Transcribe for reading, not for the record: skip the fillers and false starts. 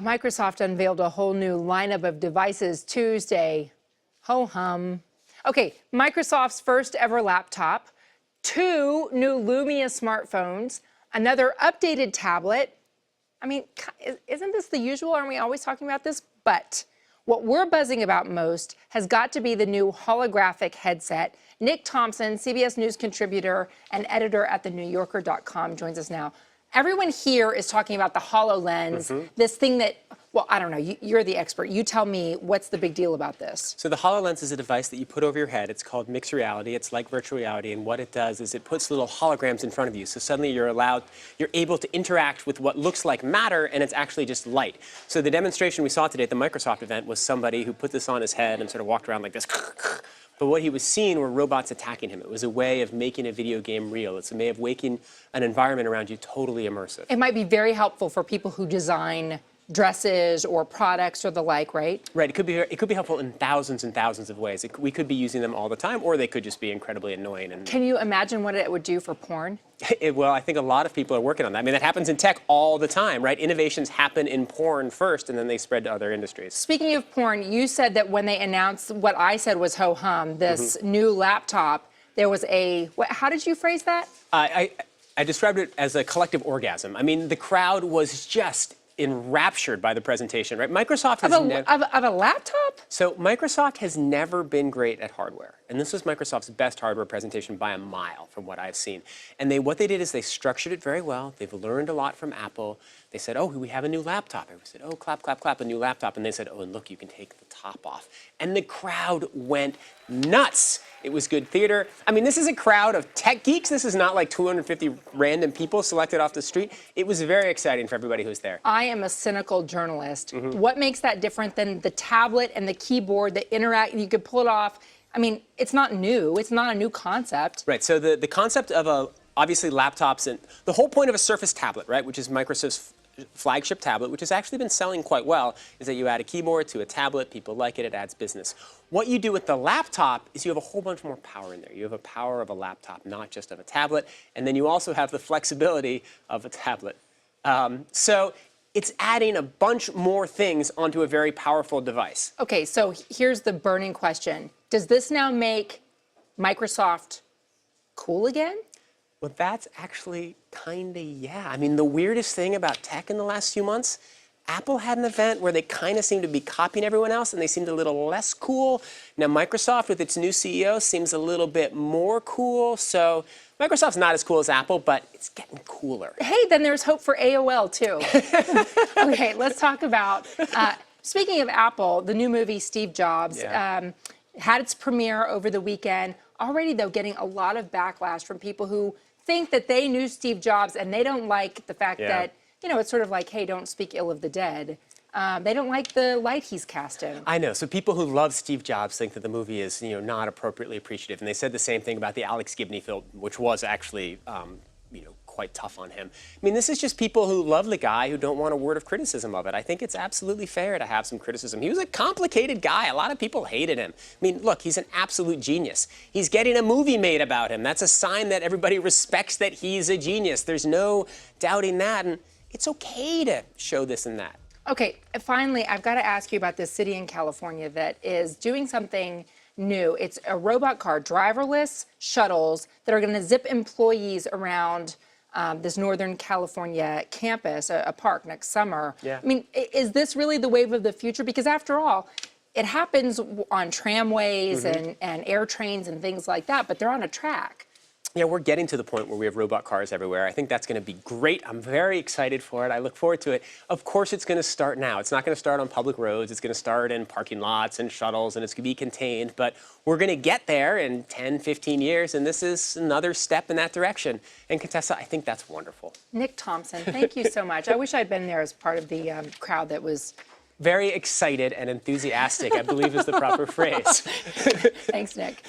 Microsoft unveiled a whole new lineup of devices Tuesday. Ho-hum. Okay, Microsoft's first ever laptop, 2 new Lumia smartphones, another updated tablet. I mean, isn't this the usual? Aren't we always talking about this? But what we're buzzing about most has got to be the new holographic headset. Nick Thompson, CBS News contributor and editor at thenewyorker.com, joins us now. Everyone here is talking about the HoloLens, this thing that, well, I don't know, you're the expert. You tell me, what's the big deal about this? So the HoloLens is a device that you put over your head. It's called mixed reality. It's like virtual reality, and what it does is it puts little holograms in front of you. So suddenly you're able to interact with what looks like matter, and it's actually just light. So the demonstration we saw today at the Microsoft event was somebody who put this on his head and sort of walked around like this. But what he was seeing were robots attacking him. It was a way of making a video game real. It's a way of making an environment around you totally immersive. It might be very helpful for people who design dresses or products or the like, right? Right. It could be helpful in thousands and thousands of ways. We could be using them all the time, or they could just be incredibly annoying. Can you imagine what it would do for porn? Well, I think a lot of people are working on that. I mean, that happens in tech all the time, right? Innovations happen in porn first, and then they spread to other industries. Speaking of porn, you said that when they announced what I said was ho-hum, this new laptop, there was how did you phrase that? I described it as a collective orgasm. I mean, the crowd was just enraptured by the presentation, right? Microsoft has of a laptop? So Microsoft has never been great at hardware. And this was Microsoft's best hardware presentation by a mile from what I've seen. And what they did is they structured it very well. They've learned a lot from Apple. They said, oh, we have a new laptop. Everyone said, oh, clap, clap, clap, a new laptop. And they said, oh, and look, you can take the top off. And the crowd went nuts. It was good theater. I mean, this is a crowd of tech geeks. This is not like 250 random people selected off the street. It was very exciting for everybody who was there. I am a cynical journalist. What makes that different than the tablet and the keyboard that interact? You could pull it off. I mean, it's not new. It's not a new concept. Right. So the concept of obviously laptops, and the whole point of a Surface tablet, right, which is Microsoft's flagship tablet, which has actually been selling quite well, is that you add a keyboard to a tablet. People like it. It adds business. What you do with the laptop is you have a whole bunch more power in there. You have a power of a laptop, not just of a tablet. And then you also have the flexibility of a tablet. So it's adding a bunch more things onto a very powerful device. Okay, so here's the burning question. Does this now make Microsoft cool again? Well, that's actually kind of, yeah. I mean, the weirdest thing about tech in the last few months, Apple had an event where they kind of seemed to be copying everyone else, and they seemed a little less cool. Now, Microsoft, with its new CEO, seems a little bit more cool. So Microsoft's not as cool as Apple, but it's getting cooler. Hey, then there's hope for AOL, too. Okay, let's talk about, speaking of Apple, the new movie, Steve Jobs, had its premiere over the weekend. Already, though, getting a lot of backlash from people who think that they knew Steve Jobs and they don't like the fact that, you know, it's sort of like, hey, don't speak ill of the dead. They don't like the light he's cast in. I know. So people who love Steve Jobs think that the movie is, you know, not appropriately appreciative. And they said the same thing about the Alex Gibney film, which was actually, you know, quite tough on him. I mean, this is just people who love the guy who don't want a word of criticism of it. I think it's absolutely fair to have some criticism. He was a complicated guy. A lot of people hated him. I mean, look, he's an absolute genius. He's getting a movie made about him. That's a sign that everybody respects that he's a genius. There's no doubting that. And it's okay to show this and that. Okay, finally, I've got to ask you about this city in California that is doing something new. It's a robot car, driverless shuttles that are going to zip employees around this Northern California campus, a park next summer. Yeah. I mean, is this really the wave of the future? Because after all, it happens on tramways and air trains and things like that, but they're on a track. Yeah, we're getting to the point where we have robot cars everywhere. I think that's going to be great. I'm very excited for it. I look forward to it. Of course, it's going to start now. It's not going to start on public roads. It's going to start in parking lots and shuttles, and it's going to be contained. But we're going to get there in 10, 15 years, and this is another step in that direction. And Contessa, I think that's wonderful. Nick Thompson, thank you so much. I wish I'd been there as part of the crowd that was very excited and enthusiastic, I believe is the proper phrase. Thanks, Nick.